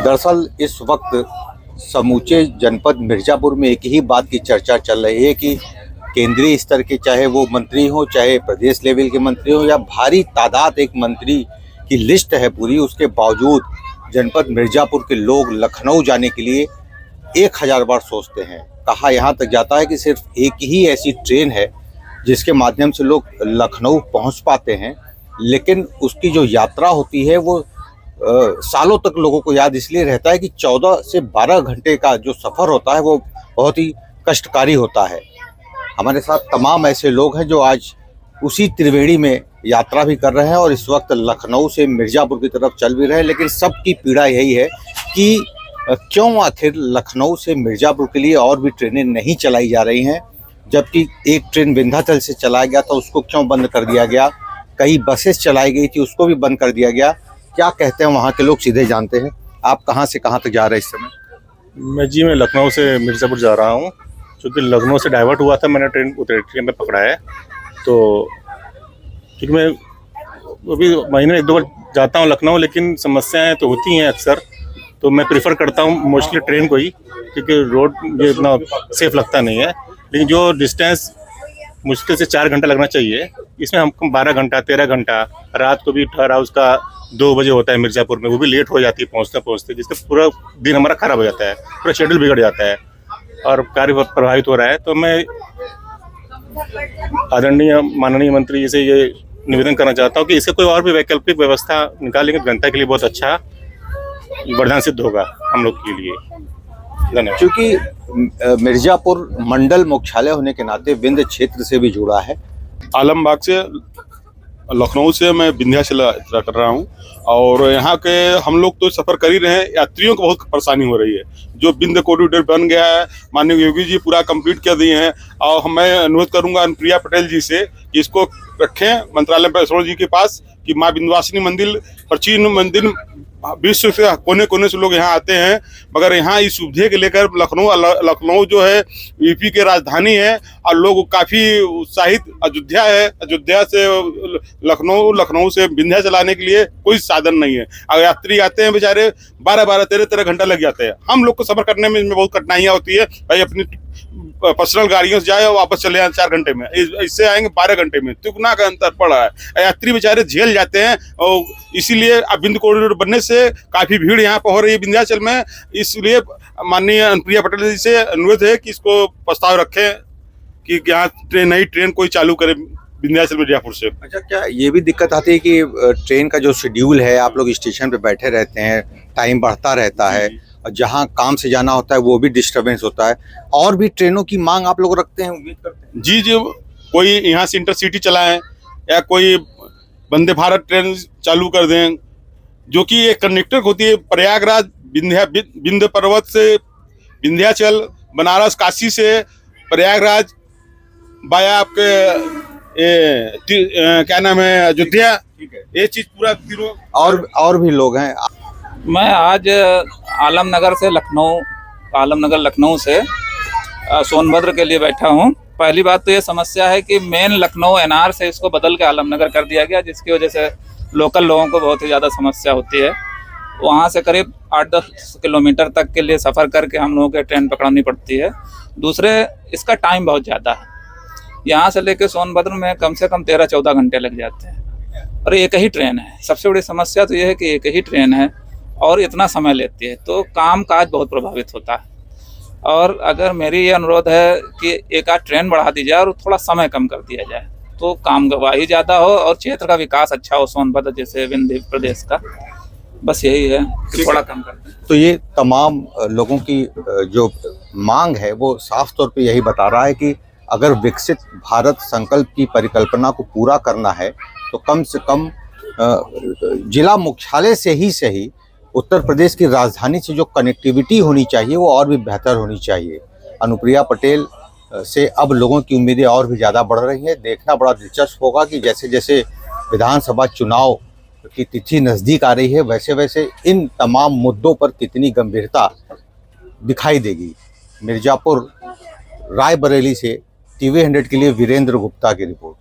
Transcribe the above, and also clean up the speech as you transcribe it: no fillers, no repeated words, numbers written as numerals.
दरअसल इस वक्त समूचे जनपद मिर्ज़ापुर में एक ही बात की चर्चा चल रही है कि केंद्रीय स्तर के चाहे वो मंत्री हो, चाहे प्रदेश लेवल के मंत्री हो, या भारी तादाद एक मंत्री की लिस्ट है पूरी, उसके बावजूद जनपद मिर्ज़ापुर के लोग लखनऊ जाने के लिए 1000 बार सोचते हैं। कहा यहाँ तक जाता है कि सिर्फ एक ही ऐसी ट्रेन है जिसके माध्यम से लोग लखनऊ पहुँच पाते हैं, लेकिन उसकी जो यात्रा होती है वो सालों तक लोगों को याद इसलिए रहता है कि 14 से 12 घंटे का जो सफ़र होता है वो बहुत ही कष्टकारी होता है। हमारे साथ तमाम ऐसे लोग हैं जो आज उसी त्रिवेणी में यात्रा भी कर रहे हैं और इस वक्त लखनऊ से मिर्ज़ापुर की तरफ चल भी रहे हैं, लेकिन सबकी पीड़ा यही है कि क्यों आखिर लखनऊ से मिर्ज़ापुर के लिए और भी ट्रेनें नहीं चलाई जा रही हैं, जबकि एक ट्रेन विंध्याचल से चलाया गया था उसको क्यों बंद कर दिया गया, कई बसेस चलाई गई थी उसको भी बंद कर दिया गया। क्या कहते हैं वहाँ के लोग सीधे जानते हैं। आप कहाँ से कहाँ तक जा रहे हैं इस समय? मैं लखनऊ से मिर्ज़ापुर जा रहा हूँ, क्योंकि लखनऊ से डाइवर्ट हुआ था, मैंने ट्रेन में पकड़ा है। तो क्योंकि मैं अभी महीने में 1-2 बार जाता हूँ लखनऊ, लेकिन समस्याएं तो होती हैं अक्सर, तो मैं प्रेफर करता हूँ मोस्टली ट्रेन को ही, क्योंकि रोड ये इतना सेफ लगता नहीं है। लेकिन जो डिस्टेंस मुश्किल से 4 घंटा लगना चाहिए, इसमें हमको 12 घंटा 13 घंटा, रात को भी ठहर हाउस का 2 बजे होता है मिर्ज़ापुर में, वो भी लेट हो जाती है पहुँचते, जिससे पूरा दिन हमारा ख़राब हो जाता है, पूरा शेड्यूल बिगड़ जाता है और कार्य प्रभावित हो रहा है। तो मैं आदरणीय माननीय मंत्री जी से ये निवेदन करना चाहता हूँ कि इससे कोई और भी वैकल्पिक व्यवस्था निकालेंगे तो जनता के लिए बहुत अच्छा वरदान सिद्ध होगा हम लोग के लिए। धन्यवाद। क्योंकि मिर्ज़ापुर मंडल मुख्यालय होने के नाते विंध्य क्षेत्र से भी जुड़ा है। आलमबाग से लखनऊ से मैं विंध्याचल यात्रा कर रहा हूँ और यहाँ के हम लोग तो सफ़र कर ही रहे हैं, यात्रियों को बहुत परेशानी हो रही है। जो विंध्य कॉरिडोर बन गया है, माननीय योगी जी पूरा कंप्लीट कर दिए हैं और मैं अनुरोध करूँगा अनुप्रिया पटेल जी से कि इसको रखें मंत्रालय परिसर जी के पास कि माँ विंध्यवासिनी मंदिर, प्राचीन मंदिर, विश्व के कोने कोने से लोग यहाँ आते हैं, मगर यहाँ इस सुविधा के लेकर लखनऊ जो है यूपी की राजधानी है और लोग काफ़ी उत्साहित। अयोध्या है, अयोध्या से लखनऊ से विंध्या चलाने के लिए कोई साधन नहीं है। अगर यात्री आते हैं बेचारे 12-12, 13-13 घंटा लग जाते हैं। हम लोग को सफ़र करने में बहुत कठिनाइयाँ होती है। भाई अपनी पर्सनल गाड़ियों से जाए और वापस चले जाए 4 घंटे में, इससे आएंगे 12 घंटे में, दुगना का अंतर पड़ रहा है। यात्री बेचारे झेल जाते हैं और इसीलिए अब विंध्य कॉरिडोर बनने से काफ़ी भीड़ यहाँ पर हो रही है विंध्याचल में। इसलिए माननीय अनुप्रिया पटेल जी से अनुरोध है कि इसको प्रस्ताव रखें कि यहाँ नई ट्रेन कोई चालू करे विंध्याचल मिर्ज़ापुर से। अच्छा, क्या ये भी दिक्कत आती है कि ट्रेन का जो शेड्यूल है, आप लोग स्टेशन पे बैठे रहते हैं, टाइम बढ़ता रहता है और जहाँ काम से जाना होता है वो भी डिस्टर्बेंस होता है, और भी ट्रेनों की मांग आप लोग रखते हैं, उम्मीद करते हैं? जी, कोई यहाँ से इंटरसिटी चलाएं या कोई वंदे भारत ट्रेन चालू कर दें, जो कि एक कनेक्टर होती है प्रयागराज विंध्य पर्वत से विंध्याचल, बनारस काशी से प्रयागराज बाया आपके क्या नाम है अयोध्या, ये चीज़ पूरा तीनों। और भी लोग हैं। मैं आज आलमनगर लखनऊ से सोनभद्र के लिए बैठा हूँ। पहली बात तो ये समस्या है कि मेन लखनऊ एनआर से इसको बदल के आलमनगर कर दिया गया, जिसकी वजह से लोकल लोगों को बहुत ही ज़्यादा समस्या होती है। वहाँ से करीब 8-10 किलोमीटर तक के लिए सफ़र करके हम लोगों को ट्रेन पकड़नी पड़ती है। दूसरे, इसका टाइम बहुत ज़्यादा है। यहाँ से लेके सोनभद्र में कम से कम 13-14 घंटे लग जाते हैं और एक ही ट्रेन है। सबसे बड़ी समस्या तो ये है कि एक ही ट्रेन है और इतना समय लेती है, तो काम काज बहुत प्रभावित होता है। और अगर मेरी ये अनुरोध है कि एक आध ट्रेन बढ़ा दी जाए और थोड़ा समय कम कर दिया जाए तो काम गवाही ज़्यादा हो और क्षेत्र का विकास अच्छा हो, सोनभद्र जैसे विंध्य प्रदेश का। बस यही है कि थोड़ा कम कर दें। तो ये तमाम लोगों की जो मांग है वो साफ तौर पे यही बता रहा है कि अगर विकसित भारत संकल्प की परिकल्पना को पूरा करना है तो कम से कम जिला मुख्यालय से ही सही उत्तर प्रदेश की राजधानी से जो कनेक्टिविटी होनी चाहिए वो और भी बेहतर होनी चाहिए। अनुप्रिया पटेल से अब लोगों की उम्मीदें और भी ज़्यादा बढ़ रही हैं। देखना बड़ा दिलचस्प होगा कि जैसे जैसे विधानसभा चुनाव की तिथि नज़दीक आ रही है वैसे वैसे इन तमाम मुद्दों पर कितनी गंभीरता दिखाई देगी। मिर्ज़ापुर रायबरेली से TV 100 के लिए वीरेंद्र गुप्ता की रिपोर्ट।